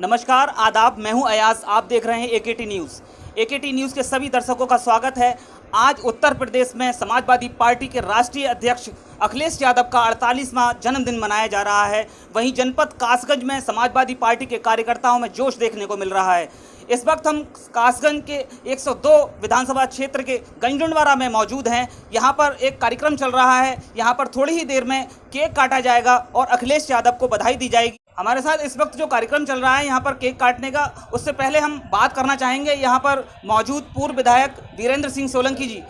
नमस्कार, आदाब। मैं हूं अयाज। आप देख रहे हैं एकेटी न्यूज़। एकेटी न्यूज़ के सभी दर्शकों का स्वागत है। आज उत्तर प्रदेश में समाजवादी पार्टी के राष्ट्रीय अध्यक्ष अखिलेश यादव का 48वां जन्मदिन मनाया जा रहा है। वहीं जनपद कासगंज में समाजवादी पार्टी के कार्यकर्ताओं में जोश देखने को मिल रहा है। इस वक्त हम कासगंज के 102 विधानसभा क्षेत्र के गंजडुंडवारा में मौजूद हैं। यहां पर एक कार्यक्रम चल रहा है। यहां पर थोड़ी ही देर में केक काटा जाएगा और अखिलेश यादव को बधाई दी जाएगी। हमारे साथ इस वक्त जो कार्यक्रम चल रहा है यहाँ पर केक काटने का, उससे पहले हम बात करना चाहेंगे यहाँ पर मौजूद पूर्व विधायक वीरेंद्र सिंह सोलंकी जी।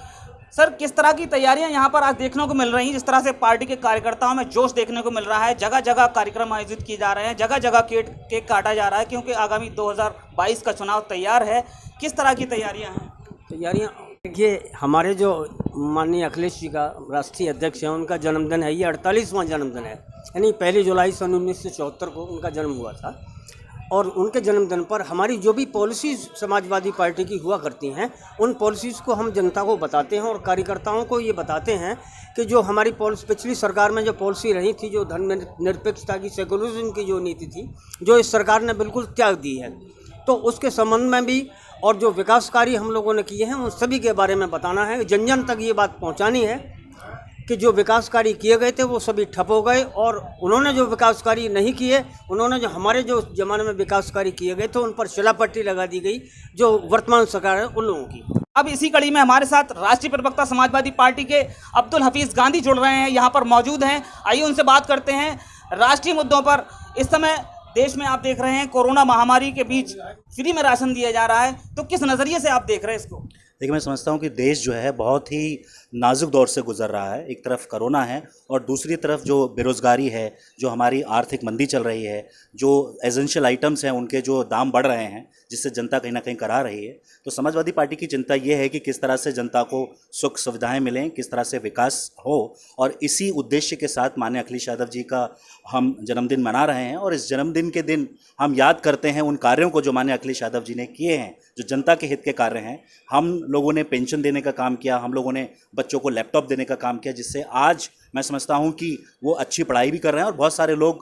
सर, किस तरह की तैयारियां यहाँ पर आज देखने को मिल रही हैं? जिस तरह से पार्टी के कार्यकर्ताओं में जोश देखने को मिल रहा है, जगह जगह कार्यक्रम आयोजित किए जा रहे हैं, जगह जगह केक काटा जा रहा है, क्योंकि आगामी 2022 का चुनाव तैयार है। किस तरह की तैयारियाँ हैं? तैयारियाँ देखिए, हमारे जो माननीय अखिलेश जी का राष्ट्रीय अध्यक्ष है, उनका जन्मदिन है, ये 48वां जन्मदिन है। यानी 1 जुलाई सन 1974 को उनका जन्म हुआ था। और उनके जन्मदिन पर हमारी जो भी पॉलिसीज़ समाजवादी पार्टी की हुआ करती हैं, उन पॉलिसीज़ को हम जनता को बताते हैं और कार्यकर्ताओं को ये बताते हैं कि जो हमारी पिछली सरकार में जो पॉलिसी रही थी, जो धर्मनिरपेक्षता की, सेकुलरिज्म की जो नीति थी, जो इस सरकार ने बिल्कुल त्याग दी है, तो उसके संबंध में भी और जो विकास कार्य हम लोगों ने किए हैं उन सभी के बारे में बताना है। जन जन तक ये बात पहुंचानी है कि जो विकास कार्य किए गए थे वो सभी ठप हो गए, और उन्होंने जो विकास कार्य नहीं किए, उन्होंने जो हमारे जो ज़माने में विकास कार्य किए गए थे उन पर शिलापट्टी लगा दी गई, जो वर्तमान सरकार है उन लोगों की। अब इसी कड़ी में हमारे साथ राष्ट्रीय प्रवक्ता समाजवादी पार्टी के अब्दुल हफीज़ गांधी जुड़ रहे हैं, यहाँ पर मौजूद हैं। आइए उनसे बात करते हैं राष्ट्रीय मुद्दों पर। इस समय देश में आप देख रहे हैं कोरोना महामारी के बीच फ्री में राशन दिया जा रहा है, तो किस नज़रिए से आप देख रहे हैं इसको? देखिए, मैं समझता हूँ कि देश जो है बहुत ही नाजुक दौर से गुजर रहा है। एक तरफ कोरोना है और दूसरी तरफ जो बेरोज़गारी है, जो हमारी आर्थिक मंदी चल रही है, जो एसेंशियल आइटम्स हैं उनके जो दाम बढ़ रहे हैं, जिससे जनता कहीं ना कहीं करा रही है। तो समाजवादी पार्टी की चिंता ये है कि किस तरह से जनता को सुख सुविधाएं मिलें, किस तरह से विकास हो, और इसी उद्देश्य के साथ माननीय अखिलेश यादव जी का हम जन्मदिन मना रहे हैं। और इस जन्मदिन के दिन हम याद करते हैं उन कार्यों को जो माननीय अखिलेश यादव जी ने किए हैं, जो जनता के हित के कार्य हैं। हम लोगों ने पेंशन देने का काम किया, हम लोगों ने बच्चों को लैपटॉप देने का काम किया, जिससे आज मैं समझता हूं कि वो अच्छी पढ़ाई भी कर रहे हैं और बहुत सारे लोग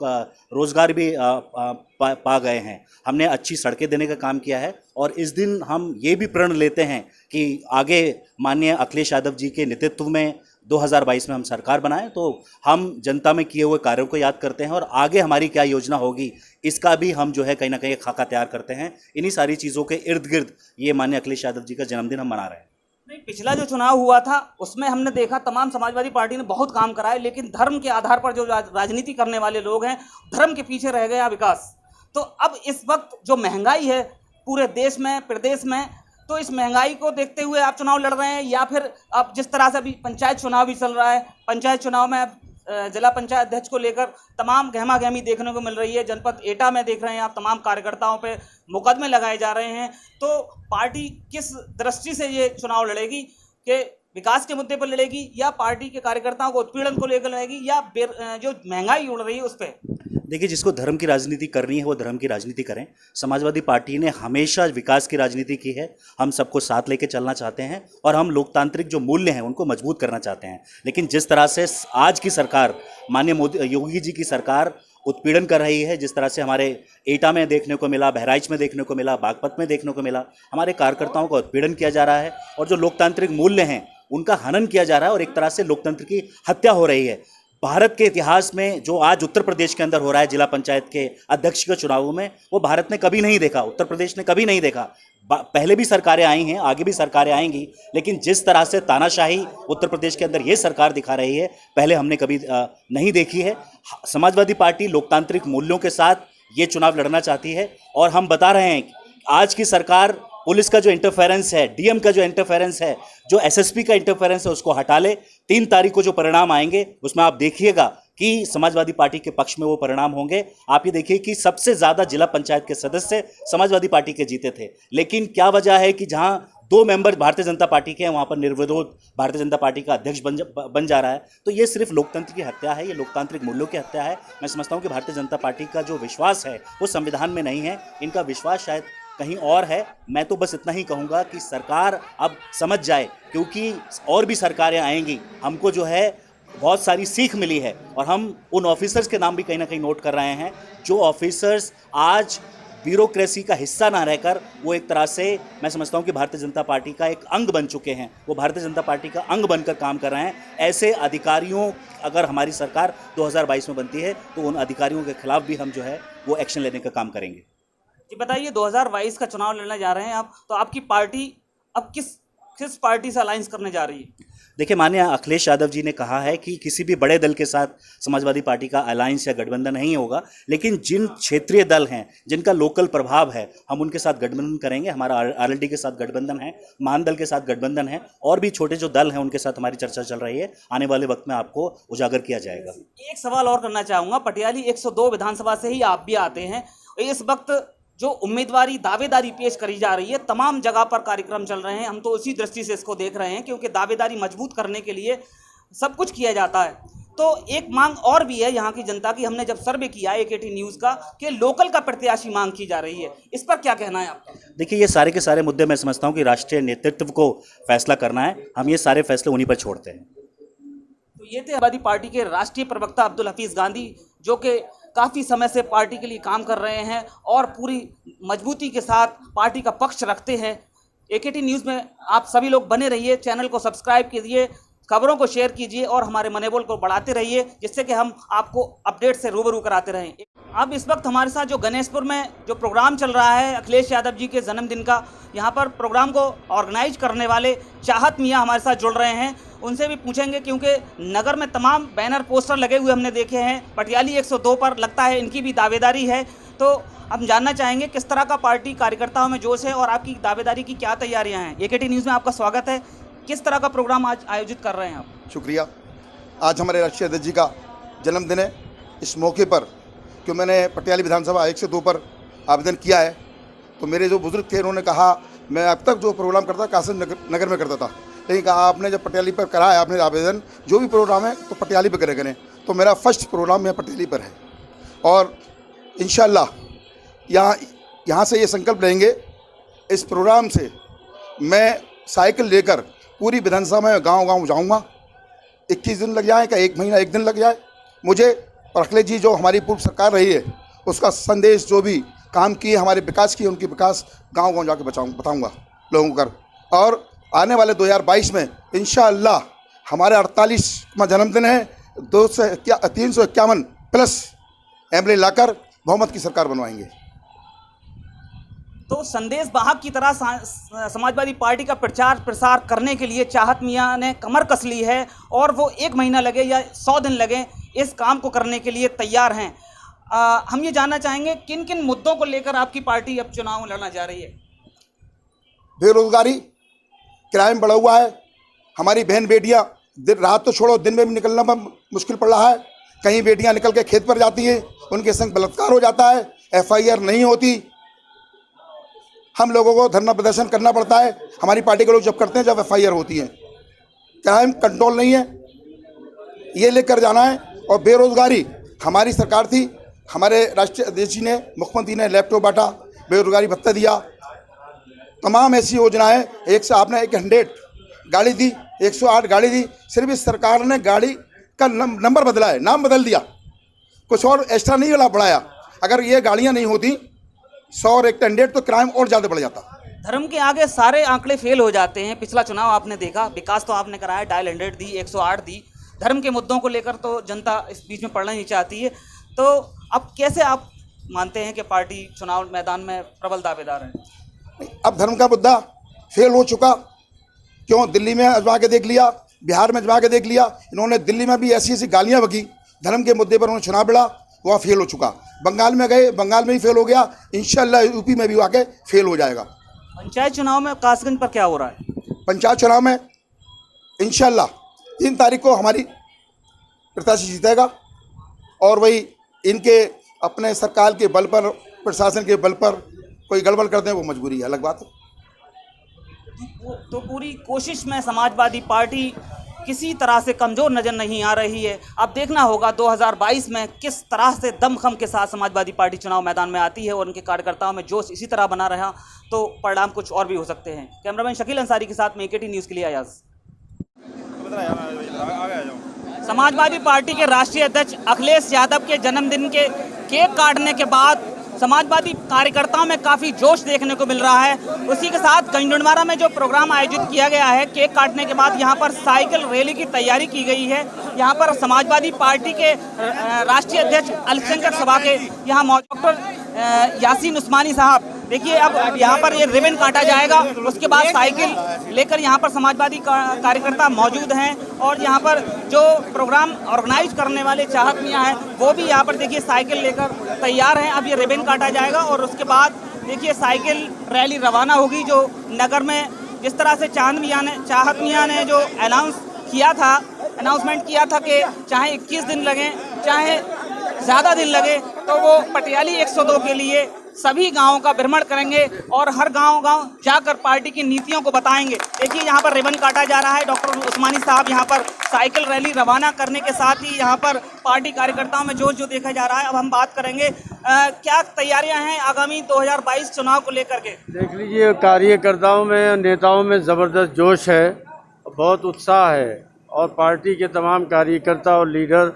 रोज़गार भी पा गए हैं। हमने अच्छी सड़कें देने का काम किया है, और इस दिन हम ये भी प्रण लेते हैं कि आगे माननीय अखिलेश यादव जी के नेतृत्व में 2022 में हम सरकार बनाएं, तो हम जनता में किए हुए कार्यों को याद करते हैं और आगे हमारी क्या योजना होगी इसका भी हम जो है कहीं ना कहीं खाका तैयार करते हैं। इन्हीं सारी चीज़ों के इर्द गिर्द ये माननीय अखिलेश यादव जी का जन्मदिन हम मना रहे हैं। नहीं, पिछला जो चुनाव हुआ था उसमें हमने देखा तमाम समाजवादी पार्टी ने बहुत काम करा है, लेकिन धर्म के आधार पर जो राजनीति करने वाले लोग हैं, धर्म के पीछे रह गया विकास। तो अब इस वक्त जो महंगाई है पूरे देश में, प्रदेश में, तो इस महंगाई को देखते हुए आप चुनाव लड़ रहे हैं, या फिर अब जिस तरह से अभी पंचायत चुनाव भी चल रहा है, पंचायत चुनाव में जिला पंचायत अध्यक्ष को लेकर तमाम गहमागहमी देखने को मिल रही है। जनपद एटा में देख रहे हैं आप तमाम कार्यकर्ताओं पे मुकदमे लगाए जा रहे हैं। तो पार्टी किस दृष्टि से ये चुनाव लड़ेगी, कि विकास के मुद्दे पर लड़ेगी, या पार्टी के कार्यकर्ताओं को उत्पीड़न को लेकर लड़ेगी, या जो महंगाई उड़ रही है उस पर? देखिए, जिसको धर्म की राजनीति करनी है वो धर्म की राजनीति करें। समाजवादी पार्टी ने हमेशा विकास की राजनीति की है। हम सबको साथ लेके चलना चाहते हैं और हम लोकतांत्रिक जो मूल्य हैं उनको मजबूत करना चाहते हैं। लेकिन जिस तरह से आज की सरकार, माननीय योगी जी की सरकार उत्पीड़न कर रही है, जिस तरह से हमारे एटा में देखने को मिला, बहराइच में देखने को मिला, बागपत में देखने को मिला, हमारे कार्यकर्ताओं का उत्पीड़न किया जा रहा है और जो लोकतांत्रिक मूल्य हैं उनका हनन किया जा रहा है और एक तरह से लोकतंत्र की हत्या हो रही है। भारत के इतिहास में जो आज उत्तर प्रदेश के अंदर हो रहा है जिला पंचायत के अध्यक्ष के चुनावों में, वो भारत ने कभी नहीं देखा, उत्तर प्रदेश ने कभी नहीं देखा। पहले भी सरकारें आई हैं, आगे भी सरकारें आएंगी, लेकिन जिस तरह से तानाशाही उत्तर प्रदेश के अंदर ये सरकार दिखा रही है, पहले हमने कभी नहीं देखी है। समाजवादी पार्टी लोकतांत्रिक मूल्यों के साथ ये चुनाव लड़ना चाहती है और हम बता रहे हैं कि आज की सरकार पुलिस का जो इंटरफेरेंस है, डीएम का जो इंटरफेरेंस है, जो एसएसपी का इंटरफेरेंस है, उसको हटा ले। 3 तारीख को जो परिणाम आएंगे उसमें आप देखिएगा कि समाजवादी पार्टी के पक्ष में वो परिणाम होंगे। आप ये देखिए कि सबसे ज़्यादा जिला पंचायत के सदस्य समाजवादी पार्टी के जीते थे, लेकिन क्या वजह है कि जहां 2 मेंबर भारतीय जनता पार्टी के हैं वहां पर निर्विरोध भारतीय जनता पार्टी का अध्यक्ष बन जा रहा है। तो ये सिर्फ लोकतंत्र की हत्या है, ये लोकतांत्रिक मूल्यों की हत्या है। मैं समझता हूँ कि भारतीय जनता पार्टी का जो विश्वास है वो संविधान में नहीं है, इनका विश्वास शायद कहीं और है। मैं तो बस इतना ही कहूँगा कि सरकार अब समझ जाए, क्योंकि और भी सरकारें आएंगी। हमको जो है बहुत सारी सीख मिली है और हम उन ऑफिसर्स के नाम भी कहीं ना कहीं नोट कर रहे हैं जो ऑफिसर्स आज ब्यूरोक्रेसी का हिस्सा ना रहकर वो एक तरह से मैं समझता हूँ कि भारतीय जनता पार्टी का एक अंग बन चुके हैं। वो भारतीय जनता पार्टी का अंग बनकर काम कर रहे हैं। ऐसे अधिकारियों अगर हमारी सरकार 2022 में बनती है तो उन अधिकारियों के खिलाफ भी हम जो है वो एक्शन लेने का काम करेंगे। जी बताइए, 2022 का चुनाव लड़ने जा रहे हैं आप, तो आपकी पार्टी अब किस पार्टी से अलायंस करने जा रही है? देखिए, माननीय अखिलेश यादव जी ने कहा है कि किसी भी बड़े दल के साथ समाजवादी पार्टी का अलायंस या गठबंधन नहीं होगा, लेकिन जिन क्षेत्रीय दल हैं, जिनका लोकल प्रभाव है, हम उनके साथ गठबंधन करेंगे। हमारा आरएलडी के साथ गठबंधन है, महान दल के साथ गठबंधन है, और भी छोटे जो दल हैं उनके साथ हमारी चर्चा चल रही है। आने वाले वक्त में आपको उजागर किया जाएगा। एक सवाल और करना चाहूँगा, पटियाली 102 विधानसभा से ही आप भी आते हैं। इस वक्त जो उम्मीदवारी दावेदारी पेश करी जा रही है, तमाम जगह पर कार्यक्रम चल रहे हैं, हम तो उसी दृष्टि से इसको देख रहे हैं, क्योंकि दावेदारी मजबूत करने के लिए सब कुछ किया जाता है। तो एक मांग और भी है यहाँ की जनता की, हमने जब सर्वे किया एकेटी न्यूज़ का, कि लोकल का प्रत्याशी मांग की जा रही है, इस पर क्या कहना है आपका? देखिए, ये सारे के सारे मुद्दे मैं समझता हूँ कि राष्ट्रीय नेतृत्व को फैसला करना है। हम ये सारे फैसले उन्हीं पर छोड़ते हैं। तो ये थे समाजवादी पार्टी के राष्ट्रीय प्रवक्ता अब्दुल हफीज़ गांधी, जो कि काफ़ी समय से पार्टी के लिए काम कर रहे हैं और पूरी मजबूती के साथ पार्टी का पक्ष रखते हैं। एकेटी न्यूज़ में आप सभी लोग बने रहिए, चैनल को सब्सक्राइब कीजिए, खबरों को शेयर कीजिए और हमारे मनोबल को बढ़ाते रहिए, जिससे कि हम आपको अपडेट से रूबरू कराते रहें। अब इस वक्त हमारे साथ जो गणेशपुर में जो प्रोग्राम चल रहा है अखिलेश यादव जी के जन्मदिन का, यहाँ पर प्रोग्राम को ऑर्गेनाइज करने वाले चाहत मियाँ हमारे साथ जुड़ रहे हैं। उनसे भी पूछेंगे, क्योंकि नगर में तमाम बैनर पोस्टर लगे हुए हमने देखे हैं। पटियाली 102 पर लगता है इनकी भी दावेदारी है, तो हम जानना चाहेंगे किस तरह का पार्टी कार्यकर्ताओं में जोश है और आपकी दावेदारी की क्या तैयारियां हैं। एकेटी न्यूज़ में आपका स्वागत है। किस तरह का प्रोग्राम आज आयोजित कर रहे हैं आप? शुक्रिया। आज हमारे राष्ट्रीय अध्यक्ष जी का जन्मदिन है। इस मौके पर क्यों मैंने पटियाली विधानसभा 102 पर आवेदन किया है, तो मेरे जो बुजुर्ग थे उन्होंने कहा, मैं अब तक जो प्रोग्राम करता कासिम नगर में करता था, लेकिन कहा आपने जब पटियाली पर करा है आपने आवेदन, जो भी प्रोग्राम है तो पटियाली पर करें। तो मेरा फर्स्ट प्रोग्राम यहाँ पटियाली पर है और इंशाल्लाह यहाँ से ये संकल्प लेंगे, इस प्रोग्राम से मैं साइकिल लेकर पूरी विधानसभा में गांव-गांव जाऊंगा। 21 दिन लग जाए, क्या 1 महीना 1 दिन लग जाए मुझे, और अखिलेश जी जो हमारी पूर्व सरकार रही है उसका संदेश, जो भी काम किए हमारे विकास की, उनकी विकास गांव-गांव जाके बताऊंगा लोगों को। और आने वाले 2022 में इंशाअल्लाह हमारे 48वां जन्मदिन है, 351 प्लस एमएलए लाकर बहुमत की सरकार बनवाएंगे। तो संदेश वाहक की तरह समाजवादी पार्टी का प्रचार प्रसार करने के लिए चाहत मियाँ ने कमर कस ली है और वो 1 महीना लगे या 100 दिन लगे, इस काम को करने के लिए तैयार हैं। हम ये जानना चाहेंगे किन किन मुद्दों को लेकर आपकी पार्टी अब चुनाव लड़ना जा रही है? बेरोजगारी, क्राइम बढ़ा हुआ है, हमारी बहन बेटियां रात तो छोड़ो दिन में भी निकलना मुश्किल पड़ रहा है। कहीं बेटियां निकल के खेत पर जाती हैं, उनके संग बलात्कार हो जाता है, एफआईआर नहीं होती, हम लोगों को धरना प्रदर्शन करना पड़ता है। हमारी पार्टी के लोग जब करते हैं जब एफआईआर होती है। क्राइम कंट्रोल नहीं है, ये लेकर जाना है। और बेरोजगारी, हमारी सरकार थी, हमारे राष्ट्रीय अध्यक्ष जी ने, मुख्यमंत्री ने लैपटॉप बांटा, बेरोजगारी भत्ता दिया, तमाम ऐसी योजनाएं, एक से आपने 100 गाड़ी दी, 108 गाड़ी दी। सिर्फ इस सरकार ने गाड़ी का नंबर बदला है, नाम बदल दिया, कुछ और एक्स्ट्रा नहीं बढ़ाया। अगर ये गाड़ियां नहीं होती 100 और 100 तो क्राइम और ज़्यादा बढ़ जाता। धर्म के आगे सारे आंकड़े फेल हो जाते हैं। पिछला चुनाव आपने देखा, विकास तो आपने कराया, डायल 100 दी, 108 दी, धर्म के मुद्दों को लेकर तो जनता इस बीच में पड़ना नहीं चाहती है। तो अब कैसे आप मानते हैं कि पार्टी चुनाव मैदान में प्रबल दावेदार है? अब धर्म का मुद्दा फेल हो चुका। क्यों? दिल्ली में आजमा के देख लिया, बिहार में आजमा के देख लिया, इन्होंने दिल्ली में भी ऐसी ऐसी गालियाँ बकी, धर्म के मुद्दे पर उन्होंने चुनाव लड़ा, वह फेल हो चुका। बंगाल में गए, बंगाल में ही फेल हो गया, इंशाल्लाह यूपी में भी आके फेल हो जाएगा। पंचायत चुनाव में कासगंज पर क्या हो रहा है? पंचायत चुनाव में इंशाल्लाह 3 तारीख को हमारी प्रत्याशी जीतेगा और वही इनके अपने सरकार के बल पर, प्रशासन के बल पर कोई गड़बड़ कर दें वो मजबूरी है, अलग बात है। तो पूरी कोशिश में समाजवादी पार्टी किसी तरह से कमज़ोर नज़र नहीं आ रही है। अब देखना होगा 2022 में किस तरह से दमखम के साथ समाजवादी पार्टी चुनाव मैदान में आती है और उनके कार्यकर्ताओं में जोश इसी तरह बना रहा तो परिणाम कुछ और भी हो सकते हैं। कैमरामैन शकील अंसारी के साथ में एकेटी न्यूज़ के लिए अयाज। समाजवादी पार्टी के राष्ट्रीय अध्यक्ष अखिलेश यादव के जन्मदिन के केक काटने के बाद समाजवादी कार्यकर्ताओं में काफ़ी जोश देखने को मिल रहा है। उसी के साथ गंजडवाड़ा में जो प्रोग्राम आयोजित किया गया है, केक काटने के बाद यहाँ पर साइकिल रैली की तैयारी की गई है। यहाँ पर समाजवादी पार्टी के राष्ट्रीय अध्यक्ष अल्पसंख्यक सभा के यहाँ डॉक्टर यासीन उस्मानी साहब, देखिए अब यहाँ पर ये रिबन काटा जाएगा, उसके बाद साइकिल लेकर यहाँ पर समाजवादी कार्यकर्ता मौजूद हैं और यहाँ पर जो प्रोग्राम ऑर्गेनाइज करने वाले चाहत मियाँ हैं वो भी यहाँ पर देखिए साइकिल लेकर तैयार हैं। अब ये रिबन काटा जाएगा और उसके बाद देखिए साइकिल रैली रवाना होगी। जो नगर में जिस तरह से चाहत मियाँ ने जो अनाउंसमेंट किया था कि चाहे 21 दिन लगे चाहे ज़्यादा दिन लगे तो वो पटियाली 102 के लिए सभी गांवों का भ्रमण करेंगे और हर गांव जाकर पार्टी की नीतियों को बताएंगे। देखिए यहाँ पर रिबन काटा जा रहा है। डॉक्टर उस्मानी साहब यहाँ पर साइकिल रैली रवाना करने के साथ ही यहाँ पर पार्टी कार्यकर्ताओं में जोश जो देखा जा रहा है। अब हम बात करेंगे क्या तैयारियां हैं आगामी 2022 चुनाव को लेकर के। देख लीजिए, कार्यकर्ताओं में नेताओं में ज़बरदस्त जोश है, बहुत उत्साह है और पार्टी के तमाम कार्यकर्ता और लीडर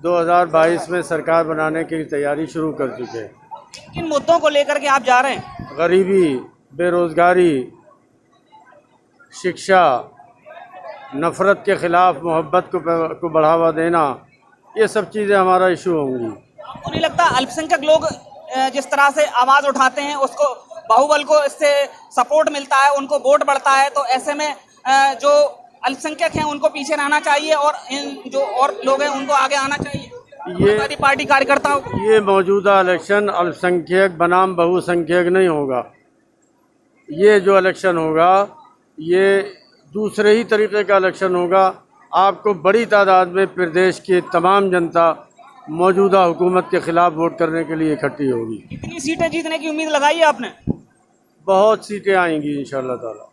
2022 में सरकार बनाने की तैयारी शुरू कर चुके हैं। किन मुद्दों को लेकर के आप जा रहे हैं? गरीबी, बेरोज़गारी, शिक्षा, नफ़रत के ख़िलाफ़ मोहब्बत को बढ़ावा देना, ये सब चीज़ें हमारा इशू होंगी। आपको नहीं लगता अल्पसंख्यक लोग जिस तरह से आवाज़ उठाते हैं उसको बाहुबल को इससे सपोर्ट मिलता है, उनको वोट बढ़ता है, तो ऐसे में जो अल्पसंख्यक हैं उनको पीछे रहना चाहिए और इन जो और लोग हैं उनको आगे आना चाहिए समाजवादी पार्टी कार्यकर्ताओं? ये मौजूदा इलेक्शन अल्पसंख्यक बनाम बहुसंख्यक नहीं होगा। ये जो इलेक्शन होगा ये दूसरे ही तरीके का इलेक्शन होगा। आपको बड़ी तादाद में प्रदेश की तमाम जनता मौजूदा हुकूमत के ख़िलाफ़ वोट करने के लिए इकट्ठी होगी। कितनी सीटें जीतने की उम्मीद लगाई है आपने? बहुत सीटें आएंगी इंशाल्लाह ताला।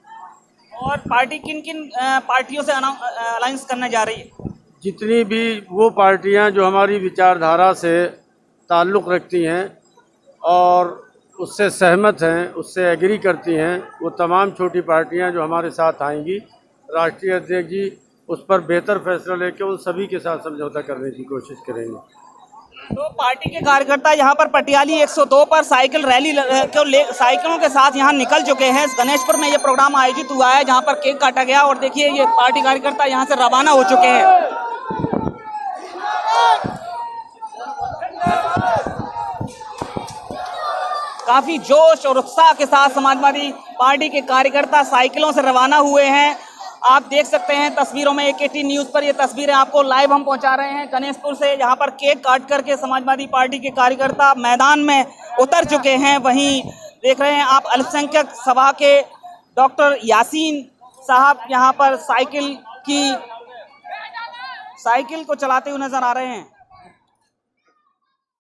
और पार्टी किन पार्टियों से अलायंस करने जा रही है? जितनी भी वो पार्टियां जो हमारी विचारधारा से ताल्लुक़ रखती हैं और उससे सहमत हैं, उससे एग्री करती हैं, वो तमाम छोटी पार्टियां जो हमारे साथ आएंगी, राष्ट्रीय अध्यक्ष जी उस पर बेहतर फैसला लेकर उन सभी के साथ समझौता करने की कोशिश करेंगे। तो पार्टी के कार्यकर्ता यहाँ पर पटियाली 102 पर साइकिल रैली साइकिलों के साथ यहाँ निकल चुके हैं। गणेशपुर में ये प्रोग्राम आयोजित हुआ है जहाँ पर केक काटा गया और देखिए ये पार्टी कार्यकर्ता यहाँ से रवाना हो चुके हैं। काफी जोश और उत्साह के साथ समाजवादी पार्टी के कार्यकर्ता साइकिलों से रवाना हुए हैं। आप देख सकते हैं तस्वीरों में, AKT न्यूज़ पर ये तस्वीरें आपको लाइव हम पहुंचा रहे हैं गणेशपुर से। यहाँ पर केक काट करके समाजवादी पार्टी के कार्यकर्ता मैदान में उतर चुके हैं। वहीं देख रहे हैं आप अल्पसंख्यक सभा के डॉक्टर यासीन साहब यहाँ पर साइकिल को चलाते हुए नजर आ रहे हैं।